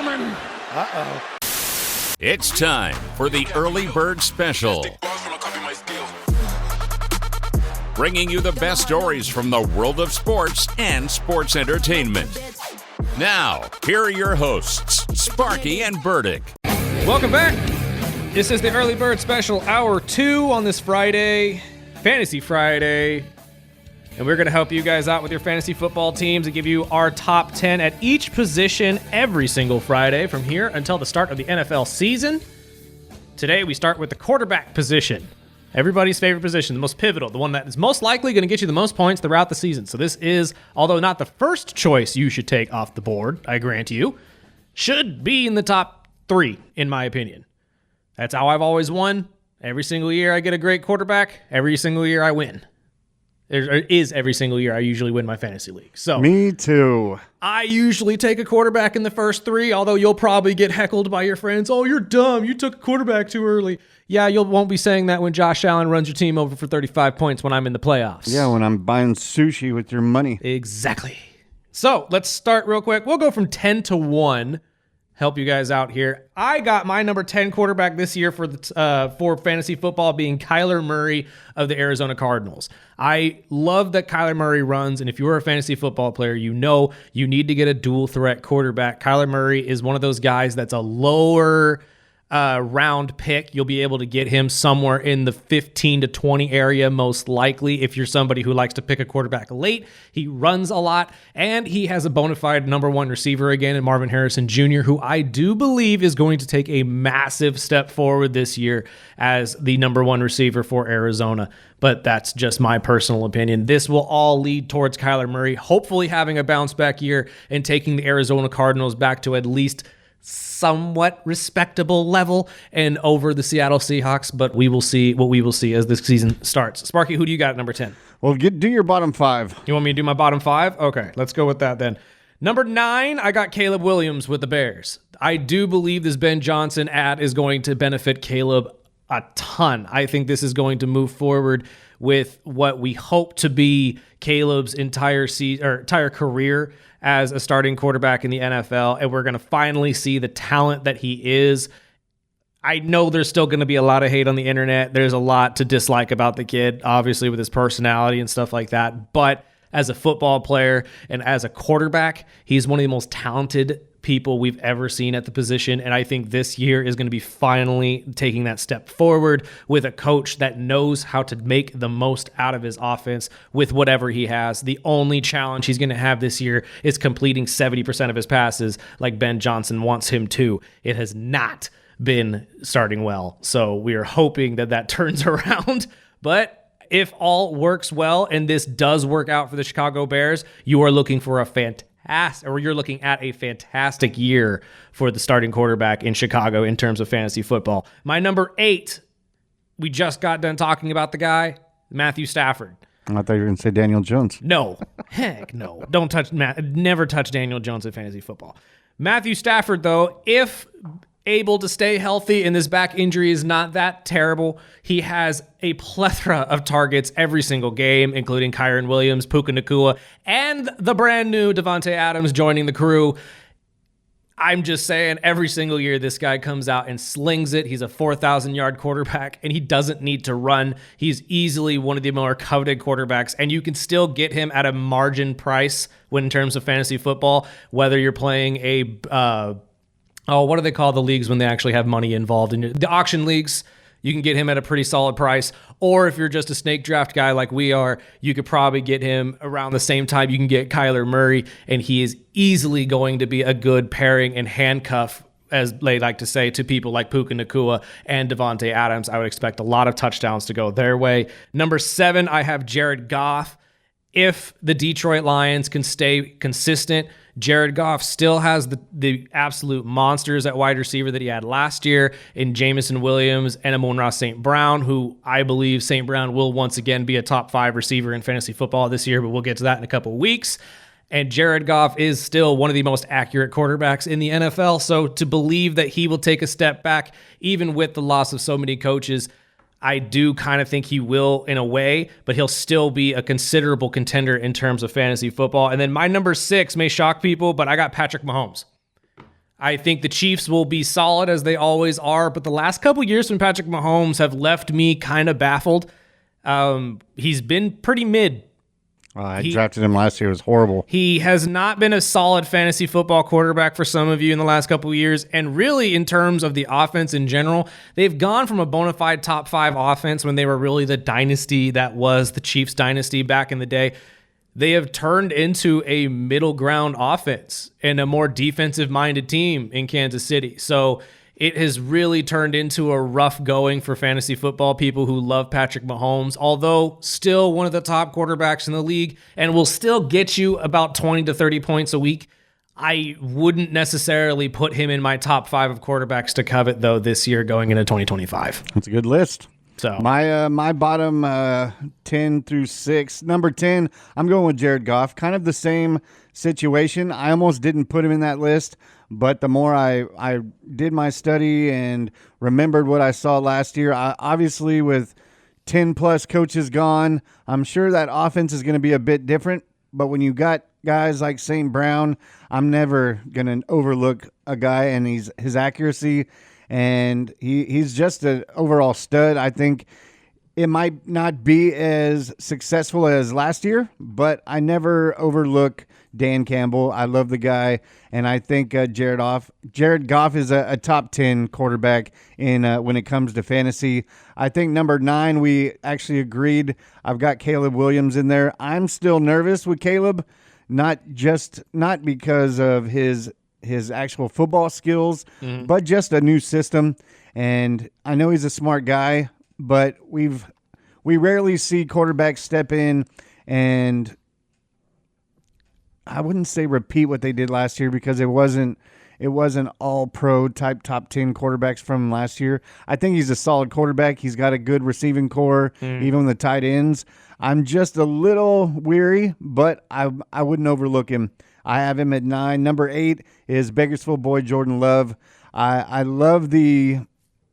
gentlemen. Uh-oh. It's time for the Early Bird Special. Bringing you the best stories from the world of sports and sports entertainment. Now, here are your hosts, Sparky and Burdick. Welcome back. This is the Early Bird Special, Hour 2 on this Friday, Fantasy Friday. And we're going to help you guys out with your fantasy football teams and give you our top 10 at each position every single Friday from here until the start of the NFL season. Today, we start with the quarterback position. Everybody's favorite position, the most pivotal, the one that is most likely going to get you the most points throughout the season. So this is, although not the first choice you should take off the board, I grant you, should be in the top 3, in my opinion. That's how I've always won. Every single year I get a great quarterback. Every single year I win. Every single year I usually win my fantasy league. So me too. I usually take a quarterback in the first 3, although you'll probably get heckled by your friends. Oh, you're dumb. You took a quarterback too early. Yeah, you won't be saying that when Josh Allen runs your team over for 35 points when I'm in the playoffs. Yeah, when I'm buying sushi with your money. Exactly. So let's start real quick. We'll go from 10 to 1. Help you guys out here. I got my number 10 quarterback this year for fantasy football being Kyler Murray of the Arizona Cardinals. I love that Kyler Murray runs, and if you're a fantasy football player, you know you need to get a dual threat quarterback. Kyler Murray is one of those guys that's a lower round pick. You'll be able to get him somewhere in the 15 to 20 area, most likely, if you're somebody who likes to pick a quarterback late. He runs a lot, and he has a bona fide number 1 receiver again in Marvin Harrison Jr., who I do believe is going to take a massive step forward this year as the number 1 receiver for Arizona. But that's just my personal opinion. This will all lead towards Kyler Murray hopefully having a bounce back year and taking the Arizona Cardinals back to at least somewhat respectable level and over the Seattle Seahawks, but we will see what we will see as this season starts. Sparky, who do you got at number 10? Well, do your bottom 5. You want me to do my bottom 5? Okay, let's go with that then. Number 9, I got Caleb Williams with the Bears. I do believe this Ben Johnson ad is going to benefit Caleb a ton. I think this is going to move forward with what we hope to be Caleb's entire career as a starting quarterback in the NFL, and we're going to finally see the talent that he is. I know there's still going to be a lot of hate on the internet. There's a lot to dislike about the kid, obviously with his personality and stuff like that, but as a football player and as a quarterback, he's one of the most talented people we've ever seen at the position, and I think this year is going to be finally taking that step forward with a coach that knows how to make the most out of his offense with whatever he has. The only challenge he's going to have this year is completing 70% of his passes like Ben Johnson wants him to. It has not been starting well, so we are hoping that turns around, but if all works well and this does work out for the Chicago Bears, you are looking for you're looking at a fantastic year for the starting quarterback in Chicago in terms of fantasy football. My number 8, we just got done talking about the guy, Matthew Stafford. I thought you were going to say Daniel Jones. No. Heck no. Don't touch never touch Daniel Jones in fantasy football. Matthew Stafford, though, if able to stay healthy and this back injury is not that terrible, he has a plethora of targets every single game, including Kyren Williams, Puka Nacua, and the brand new Davante Adams joining the crew. I'm just saying, every single year this guy comes out and slings it. He's a 4,000-yard quarterback, and he doesn't need to run. He's easily one of the more coveted quarterbacks, and you can still get him at a margin price when in terms of fantasy football, whether you're playing what do they call the leagues when they actually have money involved? In the auction leagues, you can get him at a pretty solid price. Or if you're just a snake draft guy like we are, you could probably get him around the same time you can get Kyler Murray, and he is easily going to be a good pairing and handcuff, as they like to say, to people like Puka Nacua and Davante Adams. I would expect a lot of touchdowns to go their way. Number 7, I have Jared Goff. If the Detroit Lions can stay consistent, Jared Goff still has the absolute monsters at wide receiver that he had last year in Jamison Williams and Amon-Ra St. Brown, who I believe St. Brown will once again be a top 5 receiver in fantasy football this year, but we'll get to that in a couple of weeks. And Jared Goff is still one of the most accurate quarterbacks in the NFL, so to believe that he will take a step back, even with the loss of so many coaches, I do kind of think he will in a way, but he'll still be a considerable contender in terms of fantasy football. And then my number 6 may shock people, but I got Patrick Mahomes. I think the Chiefs will be solid as they always are, but the last couple years from Patrick Mahomes have left me kind of baffled. He's been pretty mid. I drafted him last year. It was horrible. He has not been a solid fantasy football quarterback for some of you in the last couple of years. And really, in terms of the offense in general, they've gone from a bona fide top 5 offense when they were really the dynasty that was the Chiefs dynasty back in the day. They have turned into a middle ground offense and a more defensive-minded team in Kansas City. So it has really turned into a rough going for fantasy football people who love Patrick Mahomes, although still one of the top quarterbacks in the league and will still get you about 20 to 30 points a week. I wouldn't necessarily put him in my top 5 of quarterbacks to covet, though, this year going into 2025. That's a good list. So my bottom 10 through 6. Number 10, I'm going with Jared Goff. Kind of the same situation. I almost didn't put him in that list, but the more I did my study and remembered what I saw last year, obviously with 10-plus coaches gone, I'm sure that offense is going to be a bit different. But when you got guys like St. Brown, I'm never going to overlook a guy and his accuracy. And he's just an overall stud. I think it might not be as successful as last year, but I never overlook Dan Campbell. I love the guy, and I think Jared Goff is a top 10 quarterback in when it comes to fantasy. I think number 9, we actually agreed. I've got Caleb Williams in there. I'm still nervous with Caleb, not because of his actual football skills, but just a new system. And I know he's a smart guy, but we rarely see quarterbacks step in and I wouldn't say repeat what they did last year because it wasn't all pro type top 10 quarterbacks from last year. I think he's a solid quarterback. He's got a good receiving core, even the tight ends. I'm just a little weary, but I wouldn't overlook him. I have him at 9. Number 8 is Bakersfield boy Jordan Love. I love the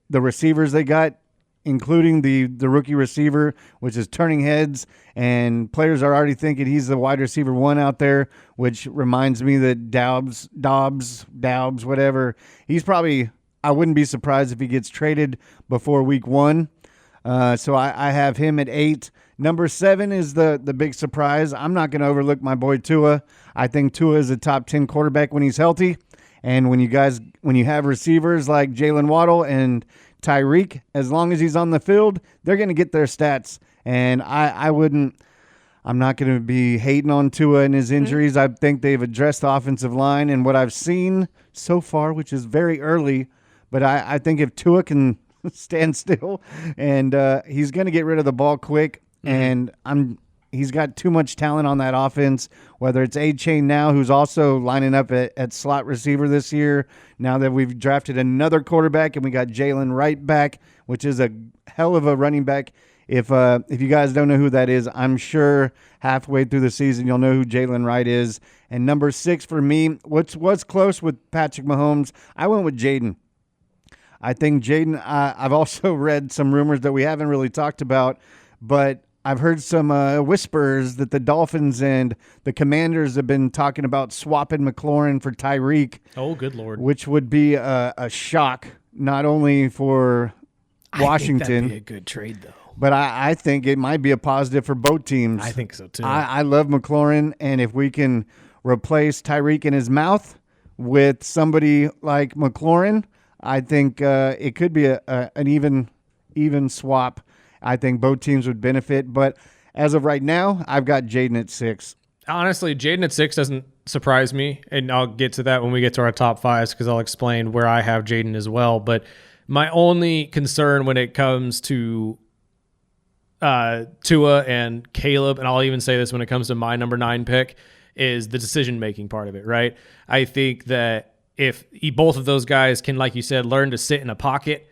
receivers they got, including the rookie receiver, which is turning heads, and players are already thinking he's the wide receiver 1 out there, which reminds me that Dobbs, whatever. He's probably, I wouldn't be surprised if he gets traded before week 1. So I have him at 8. Number 7 is the big surprise. I'm not going to overlook my boy Tua. I think Tua is a top 10 quarterback when he's healthy. And when you have receivers like Jalen Waddle and Tyreek, as long as he's on the field, they're going to get their stats. And I'm not going to be hating on Tua and his injuries. I think they've addressed the offensive line. And what I've seen so far, which is very early, but I think if Tua can stand still and he's going to get rid of the ball quick, and he's got too much talent on that offense, whether it's A-Chain now, who's also lining up at slot receiver this year, now that we've drafted another quarterback and we got Jalen Wright back, which is a hell of a running back. If you guys don't know who that is, I'm sure halfway through the season you'll know who Jalen Wright is. And number 6 for me, what's close with Patrick Mahomes, I went with Jaden. I think Jaden, I've also read some rumors that we haven't really talked about, but I've heard some whispers that the Dolphins and the Commanders have been talking about swapping McLaurin for Tyreek. Oh, good Lord. Which would be a shock, not only for Washington. I think that'd be a good trade, though. But I think it might be a positive for both teams. I think so, too. I love McLaurin, and if we can replace Tyreek in his mouth with somebody like McLaurin, I think it could be an even swap. I think both teams would benefit. But as of right now, I've got Jaden at 6. Honestly, Jaden at 6 doesn't surprise me, and I'll get to that when we get to our top 5s because I'll explain where I have Jaden as well. But my only concern when it comes to Tua and Caleb, and I'll even say this when it comes to my number 9 pick, is the decision-making part of it, right? I think that if both of those guys can, like you said, learn to sit in a pocket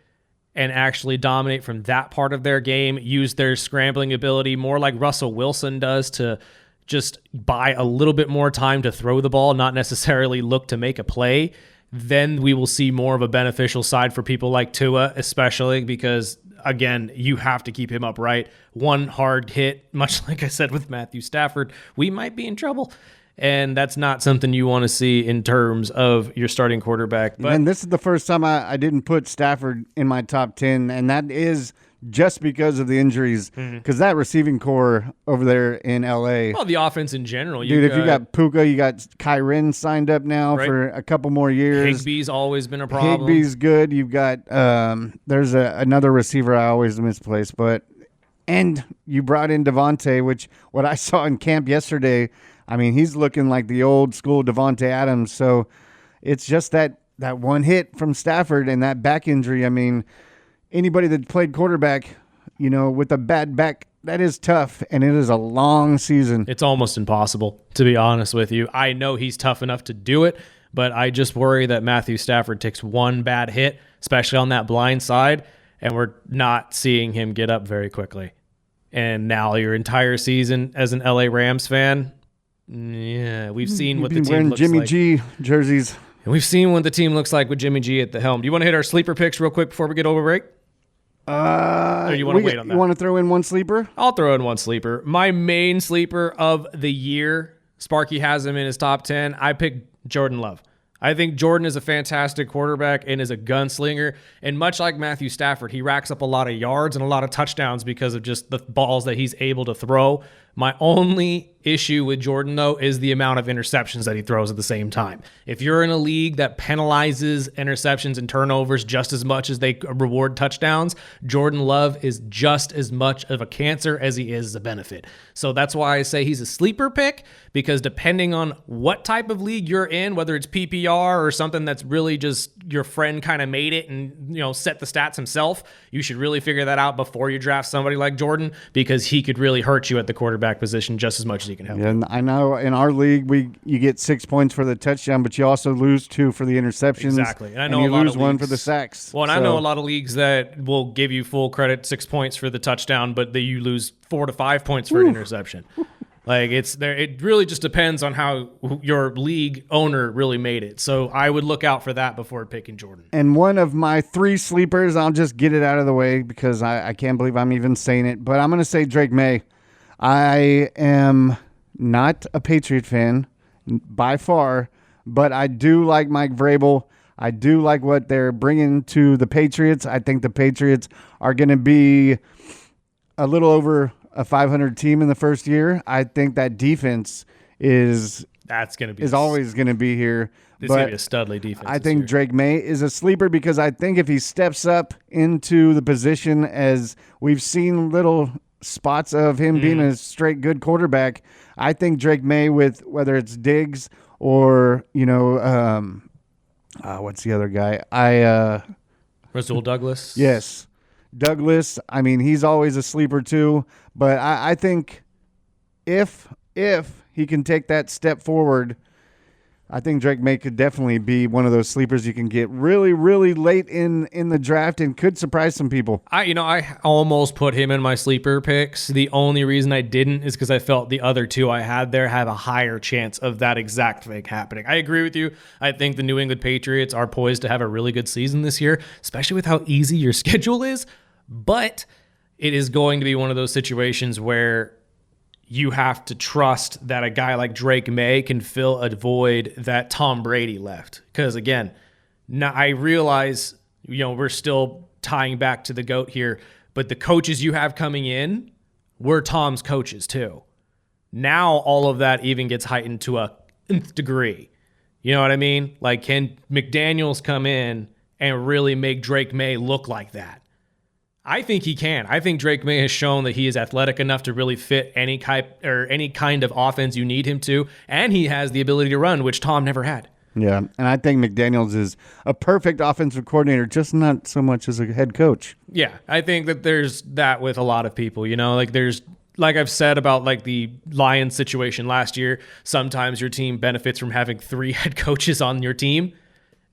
and actually dominate from that part of their game, use their scrambling ability more like Russell Wilson does to just buy a little bit more time to throw the ball, not necessarily look to make a play, then we will see more of a beneficial side for people like Tua, especially because, again, you have to keep him upright. One hard hit, much like I said with Matthew Stafford, we might be in trouble. and that's not something you want to see in terms of your starting quarterback. But and this is the first time I didn't put Stafford in my top 10, and that is just because of the injuries, because that receiving core over there in L.A. Well, the offense in general. If you got Puka, you got Kyren signed up now Right. for a couple more years. Higbee's always been a problem. Higbee's good. You've got there's another receiver I always misplace, and you brought in Devontae, which what I saw in camp yesterday, I mean, he's looking like the old school Devontae Adams. So it's just that one hit from Stafford and that back injury. I mean, anybody that played quarterback, with a bad back, that is tough, and it is a long season. It's almost impossible, to be honest with you. I know he's tough enough to do it, but I just worry that Matthew Stafford takes one bad hit, especially on that blind side, and we're not seeing him get up very quickly. And now your entire season as an LA Rams fan, yeah, we've seen what the team looks Jimmy like. G jerseys. And we've seen what the team looks like with Jimmy G at the helm. Do you want to hit our sleeper picks real quick before we get over break? Or you want to wait on that? You want to throw in one sleeper? I'll throw in one sleeper. My main sleeper of the year, Sparky has him in his top 10. I picked Jordan Love. I think Jordan is a fantastic quarterback and is a gunslinger. And much like Matthew Stafford, he racks up a lot of yards and a lot of touchdowns because of just the balls that he's able to throw. My only issue with Jordan, though, is the amount of interceptions that he throws at the same time. If you're in a league that penalizes interceptions and turnovers just as much as they reward touchdowns, Jordan Love is just as much of a cancer as he is a benefit. So that's why I say he's a sleeper pick, because depending on what type of league you're in, whether it's PPR or something that's really just your friend kind of made it and set the stats himself, you should really figure that out before you draft somebody like Jordan, because he could really hurt you at the quarterback position just as much as he can help. Yeah, and I know in our league you get 6 points for the touchdown, but you also lose 2 for the interceptions. Exactly, and I know you a lot lose of 1 leagues for the sacks. Well, and I know a lot of leagues that will give you full credit, 6 points for the touchdown, but that you lose 4 to 5 points for an interception. Like it really just depends on how your league owner really made it. So I would look out for that before picking Jordan. And one of my 3 sleepers, I'll just get it out of the way because I can't believe I'm even saying it, but I'm going to say Drake May. I am not a Patriot fan by far, but I do like Mike Vrabel. I do like what they're bringing to the Patriots. I think the Patriots are going to be a little over a 500 team in the first year. I think that defense is always going to be here. It's going to be a studly defense. I think Drake May is a sleeper because I think if he steps up into the position, as we've seen little spots of him being a straight good quarterback, I think Drake May, with whether it's Diggs or what's the other guy? Rasul Douglas. Yes, Douglas. I mean, he's always a sleeper too. But I think if he can take that step forward, I think Drake May could definitely be one of those sleepers you can get really, really late in the draft and could surprise some people. I almost put him in my sleeper picks. The only reason I didn't is because I felt the other 2 I had there have a higher chance of that exact thing happening. I agree with you. I think the New England Patriots are poised to have a really good season this year, especially with how easy your schedule is. But it is going to be one of those situations where you have to trust that a guy like Drake May can fill a void that Tom Brady left. Because again, now I realize, we're still tying back to the GOAT here, but the coaches you have coming in were Tom's coaches too. Now all of that even gets heightened to a nth degree. You know what I mean? Like, can McDaniels come in and really make Drake May look like that? I think he can. I think Drake May has shown that he is athletic enough to really fit any kind of offense you need him to, and he has the ability to run, which Tom never had. Yeah, and I think McDaniels is a perfect offensive coordinator, just not so much as a head coach. Yeah, I think that there's that with a lot of people. Like I've said about like the Lions situation last year, sometimes your team benefits from having 3 head coaches on your team,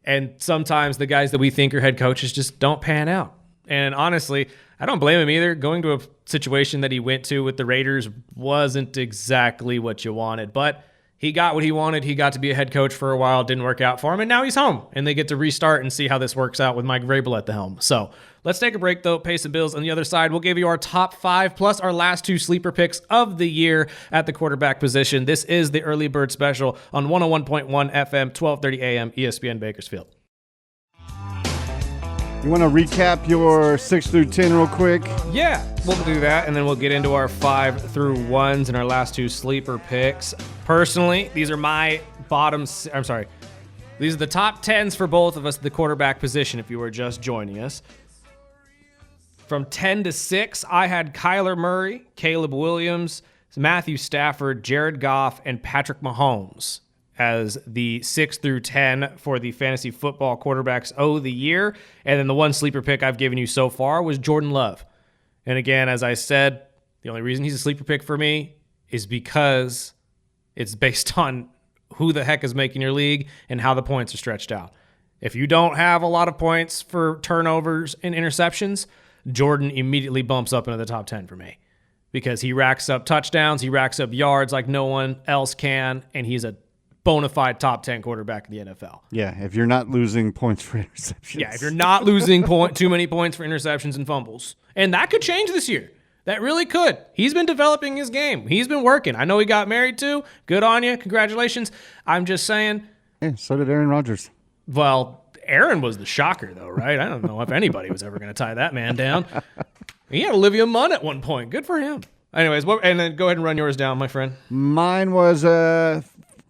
and sometimes the guys that we think are head coaches just don't pan out. And honestly, I don't blame him either. Going to a situation that he went to with the Raiders wasn't exactly what you wanted, but he got what he wanted. He got to be a head coach for a while. It didn't work out for him, and now he's home, and they get to restart and see how this works out with Mike Vrabel at the helm. So let's take a break, though. Pay some bills. On the other side, we'll give you our top 5 plus our last 2 sleeper picks of the year at the quarterback position. This is the Early Bird Special on 101.1 FM, 1230 AM, ESPN Bakersfield. You want to recap your 6 through 10 real quick? Yeah, we'll do that, and then we'll get into our 5 through 1s and our last 2 sleeper picks. Personally, these are my these are the top 10s for both of us at the quarterback position if you were just joining us. From 10 to 6, I had Kyler Murray, Caleb Williams, Matthew Stafford, Jared Goff, and Patrick Mahomes as the 6 through 10 for the fantasy football quarterbacks of the year. And then the one sleeper pick I've given you so far was Jordan Love. And again, as I said, the only reason he's a sleeper pick for me is because it's based on who the heck is making your league and how the points are stretched out. If you don't have a lot of points for turnovers and interceptions, Jordan immediately bumps up into the top 10 for me because he racks up touchdowns, he racks up yards like no one else can, and he's a bona fide top 10 quarterback in the NFL. Yeah, if you're not losing points for interceptions. Yeah, if you're not losing too many points for interceptions and fumbles. And that could change this year. That really could. He's been developing his game. He's been working. I know he got married too. Good on you. Congratulations. I'm just saying. Yeah, so did Aaron Rodgers. Well, Aaron was the shocker though, right? I don't know if anybody was ever going to tie that man down. He had Olivia Munn at one point. Good for him. Anyways, and then go ahead and run yours down, my friend. Mine was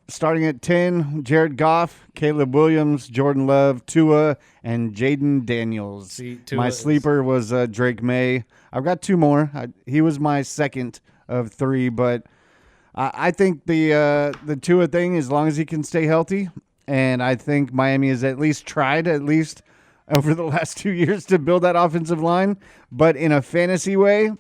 starting at 10, Jared Goff, Caleb Williams, Jordan Love, Tua, and Jaden Daniels. My sleeper was Drake May. I've got 2 more. He was my second of 3, but I think the Tua thing, as long as he can stay healthy, and I think Miami has at least tried over the last 2 years to build that offensive line, but in a fantasy way,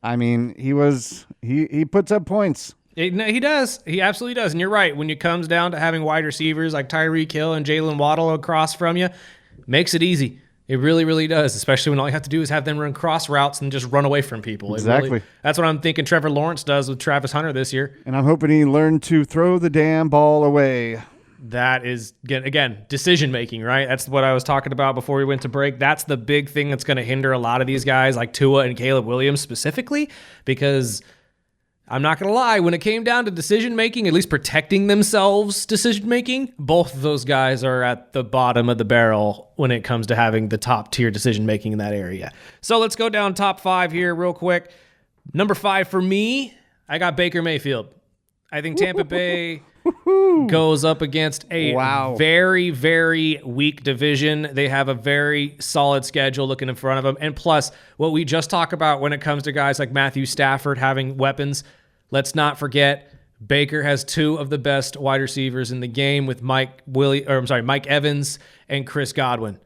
I mean, he puts up points. He does. He absolutely does. And you're right. When it comes down to having wide receivers like Tyreek Hill and Jalen Waddle across from you, makes it easy. It really, really does, especially when all you have to do is have them run cross routes and just run away from people. Exactly. That's what I'm thinking Trevor Lawrence does with Travis Hunter this year. And I'm hoping he learned to throw the damn ball away. That is, again, decision-making, right? That's what I was talking about before we went to break. That's the big thing that's going to hinder a lot of these guys like Tua and Caleb Williams specifically, because I'm not going to lie, when it came down to decision-making, at least protecting themselves decision-making, both of those guys are at the bottom of the barrel when it comes to having the top-tier decision-making in that area. So let's go down top 5 here real quick. Number 5 for me, I got Baker Mayfield. I think Tampa Bay goes up against a very, very weak division. They have a very solid schedule looking in front of them. And plus, what we just talked about when it comes to guys like Matthew Stafford having weapons, let's not forget Baker has 2 of the best wide receivers in the game with Mike Evans and Chris Godwin.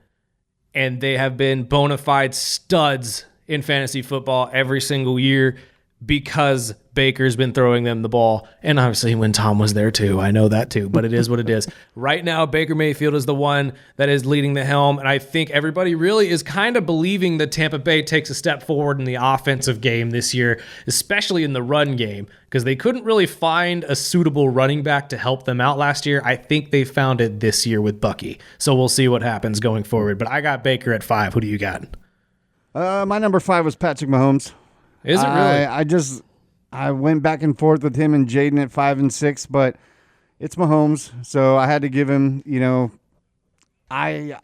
And they have been bona fide studs in fantasy football every single year because Baker's been throwing them the ball. And obviously when Tom was there too, I know that too, but it is what it is. Right now, Baker Mayfield is the one that is leading the helm. And I think everybody really is kind of believing that Tampa Bay takes a step forward in the offensive game this year, especially in the run game, because they couldn't really find a suitable running back to help them out last year. I think they found it this year with Bucky. So we'll see what happens going forward. But I got Baker at 5. Who do you got? My number 5 was Patrick Mahomes. Is it really? I went back and forth with him and Jaden at 5 and 6, but it's Mahomes, so I had to give him, I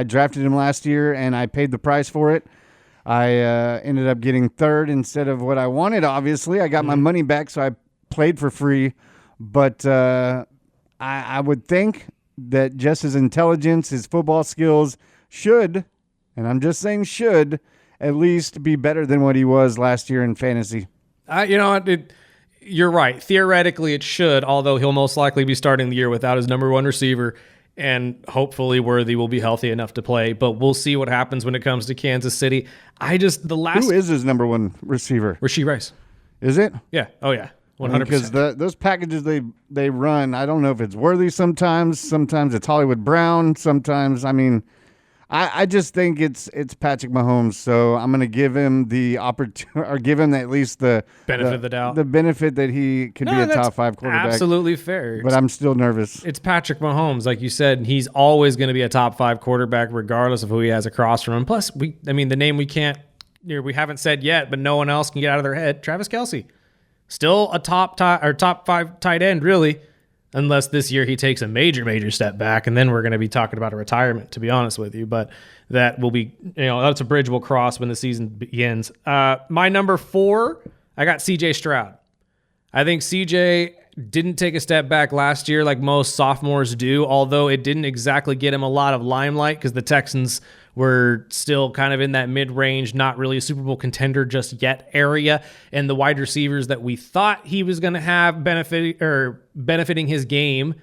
drafted him last year and I paid the price for it. I ended up getting 3rd instead of what I wanted, obviously. I got my money back, so I played for free, but I would think that just his intelligence, his football skills should, and I'm just saying should, at least be better than what he was last year in fantasy. You're right. Theoretically, it should, although he'll most likely be starting the year without his number 1 receiver, and hopefully Worthy will be healthy enough to play. But we'll see what happens when it comes to Kansas City. Who is his number 1 receiver? Rashee Rice. Is it? Yeah. Oh, yeah. 100%. Because those packages they run, I don't know if it's Worthy sometimes. Sometimes it's Hollywood Brown. Sometimes, I just think it's Patrick Mahomes, so I'm going to give him the opportunity, or give him at least the Benefit of the doubt. the benefit that he could be a top 5 quarterback. Absolutely fair. But I'm still nervous. It's Patrick Mahomes. Like you said, he's always going to be a top 5 quarterback regardless of who he has across from him. Plus, the name we haven't said yet, but no one else can get out of their head, Travis Kelce. Still a top 5 tight end, really. Unless this year he takes a major step back, and then we're going to be talking about a retirement, to be honest with you. But that will be, that's a bridge we'll cross when the season begins. My number 4, I got CJ Stroud. I think CJ didn't take a step back last year like most sophomores do, although it didn't exactly get him a lot of limelight because the Texans were still kind of in that mid-range, not really a Super Bowl contender just yet area. And the wide receivers that we thought he was going to have benefiting his game,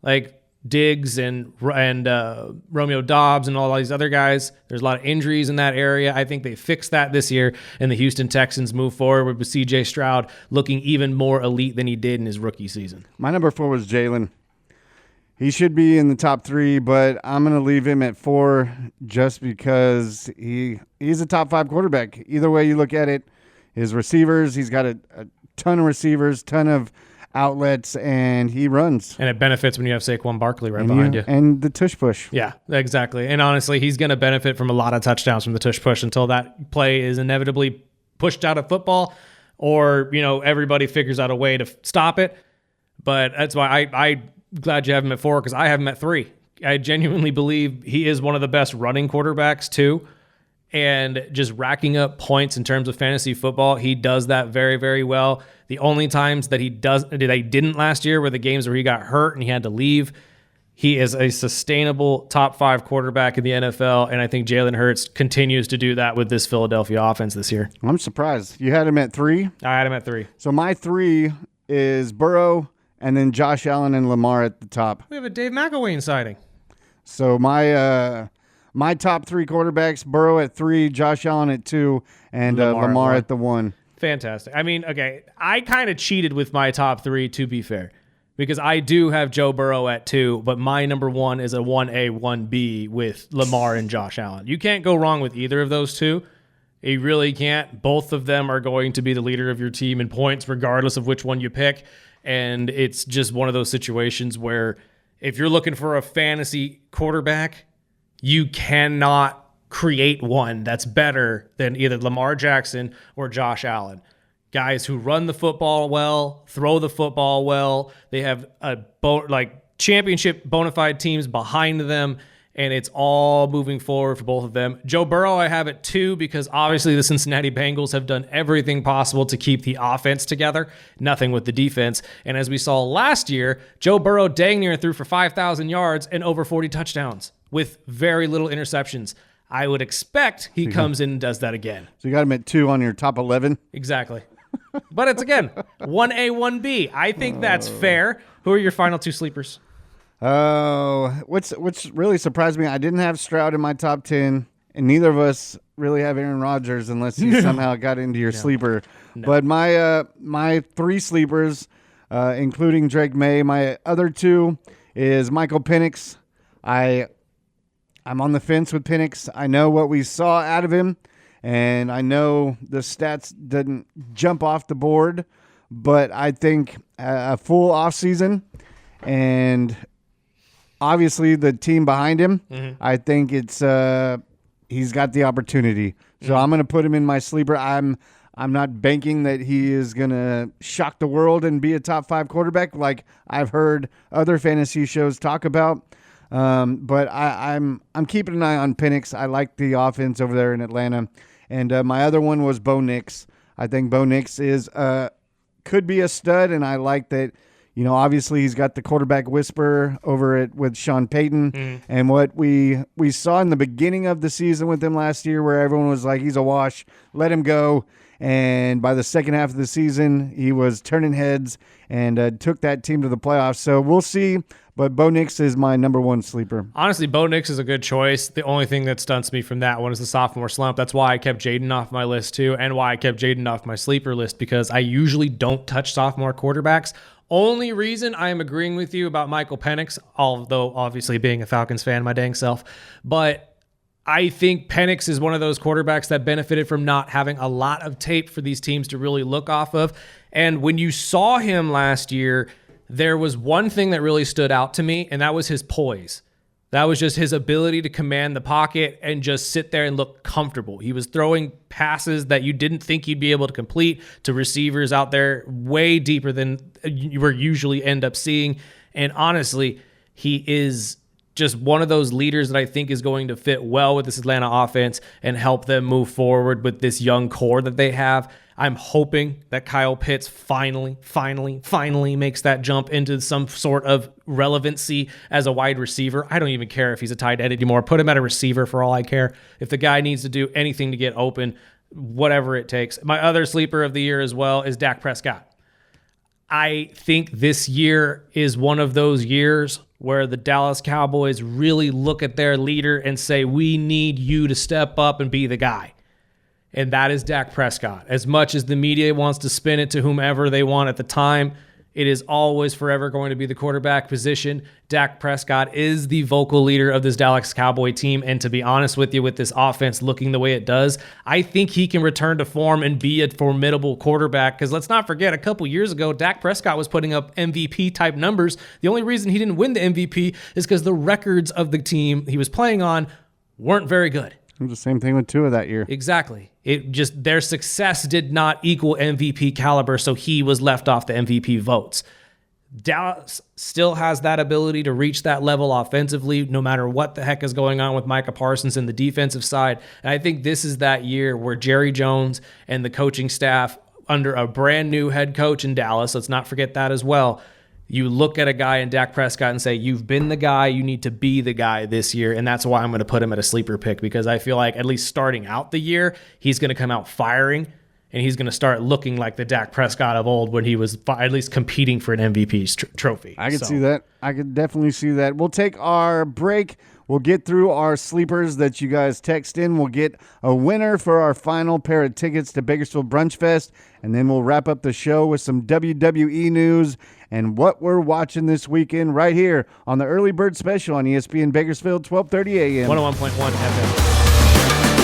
like Diggs and Romeo Dobbs and all these other guys, there's a lot of injuries in that area. I think they fixed that this year, and the Houston Texans move forward with C.J. Stroud looking even more elite than he did in his rookie season. My number 4 was Jalen. He should be in the top 3, but I'm going to leave him at 4 just because he's a top 5 quarterback. Either way you look at it, his receivers, he's got a ton of receivers, ton of outlets, and he runs. And it benefits when you have Saquon Barkley behind you. And the tush push. Yeah, exactly. And honestly, he's going to benefit from a lot of touchdowns from the tush push until that play is inevitably pushed out of football or, everybody figures out a way to stop it. But that's why I'm glad you have him at 4 because I have him at 3. I genuinely believe he is one of the best running quarterbacks too. And just racking up points in terms of fantasy football, he does that very, very well. The only times that he didn't last year were the games where he got hurt and he had to leave. He is a sustainable top 5 quarterback in the NFL, and I think Jalen Hurts continues to do that with this Philadelphia offense this year. I'm surprised. You had him at 3? I had him at 3. So my 3 is Burrow, and then Josh Allen and Lamar at the top. We have a Dave McElwain sighting. So my top 3 quarterbacks, Burrow at 3, Josh Allen at 2, and Lamar at the 1. Fantastic. Okay, I kind of cheated with my top 3, to be fair, because I do have Joe Burrow at 2, but my number 1 is a 1A, 1B with Lamar and Josh Allen. You can't go wrong with either of those two. You really can't. Both of them are going to be the leader of your team in points, regardless of which one you pick. And it's just one of those situations where if you're looking for a fantasy quarterback, you cannot create one that's better than either Lamar Jackson or Josh Allen. Guys who run the football well, throw the football well. They have championship bona fide teams behind them, and it's all moving forward for both of them. Joe Burrow, I have at 2 because obviously the Cincinnati Bengals have done everything possible to keep the offense together, nothing with the defense. And as we saw last year, Joe Burrow dang near threw for 5,000 yards and over 40 touchdowns with very little interceptions. I would expect he comes in and does that again. So you got him at 2 on your top 11? Exactly. But it's, again, 1A, 1B. I think that's fair. Who are your final 2 sleepers? Oh, what's really surprised me, I didn't have Stroud in my top 10, and neither of us really have Aaron Rodgers unless he somehow got into your sleeper. No. But my 3 sleepers, including Drake May, my other 2 is Michael Penix. I'm on the fence with Penix. I know what we saw out of him, and I know the stats didn't jump off the board, but I think a full offseason and obviously the team behind him, I think it's he's got the opportunity. So I'm going to put him in my sleeper. I'm not banking that he is going to shock the world and be a top 5 quarterback like I've heard other fantasy shows talk about. But I'm keeping an eye on Penix. I like the offense over there in Atlanta. And my other one was Bo Nix. I think Bo Nix could be a stud, and I like that. Obviously he's got the quarterback whisper over with Sean Payton, and what we saw in the beginning of the season with him last year, where everyone was like, he's a wash, let him go. And by the second half of the season, he was turning heads and took that team to the playoffs. So we'll see. But Bo Nix is my number 1 sleeper. Honestly, Bo Nix is a good choice. The only thing that stunts me from that one is the sophomore slump. That's why I kept Jaden off my list too, and why I kept Jaden off my sleeper list, because I usually don't touch sophomore quarterbacks. Only reason I am agreeing with you about Michael Penix, although obviously being a Falcons fan, my dang self, but I think Penix is one of those quarterbacks that benefited from not having a lot of tape for these teams to really look off of. And when you saw him last year, there was one thing that really stood out to me, and that was his poise. That was just his ability to command the pocket and just sit there and look comfortable. He was throwing passes that you didn't think you'd be able to complete to receivers out there way deeper than you were usually end up seeing. And honestly, he is just one of those leaders that I think is going to fit well with this Atlanta offense and help them move forward with this young core that they have. I'm hoping that Kyle Pitts finally makes that jump into some sort of relevancy as a wide receiver. I don't even care if he's a tight end anymore. Put him at a receiver for all I care. If the guy needs to do anything to get open, whatever it takes. My other sleeper of the year as well is Dak Prescott. I think this year is one of those years where the Dallas Cowboys really look at their leader and say, we need you to step up and be the guy. And that is Dak Prescott. As much as the media wants to spin it to whomever they want at the time, it is always forever going to be the quarterback position. Dak Prescott is the vocal leader of this Dallas Cowboy team. And to be honest with you, with this offense looking the way it does, I think he can return to form and be a formidable quarterback. Because let's not forget, a couple years ago, Dak Prescott was putting up MVP-type numbers. The only reason he didn't win the MVP is because the records of the team he was playing on weren't very good. It was the same thing with Tua that year. Exactly. It just, their success did not equal MVP caliber, so he was left off the MVP votes. Dallas still has that ability to reach that level offensively, no matter what the heck is going on with Micah Parsons in the defensive side. And I think this is that year where Jerry Jones and the coaching staff, under a brand new head coach in Dallas, let's not forget that as well, you look at a guy in Dak Prescott and say, you've been the guy, you need to be the guy this year. And that's why I'm going to put him at a sleeper pick, because I feel like at least starting out the year, he's going to come out firing and he's going to start looking like the Dak Prescott of old when he was at least competing for an MVP trophy. I could see that. I could definitely see that. We'll take our break. We'll get through our sleepers that you guys text in. We'll get a winner for our final pair of tickets to Bakersfield Brunch Fest. And then we'll wrap up the show with some WWE news and what we're watching this weekend right here on the Early Bird Special on ESPN Bakersfield, 1230 a.m. 101.1 FM.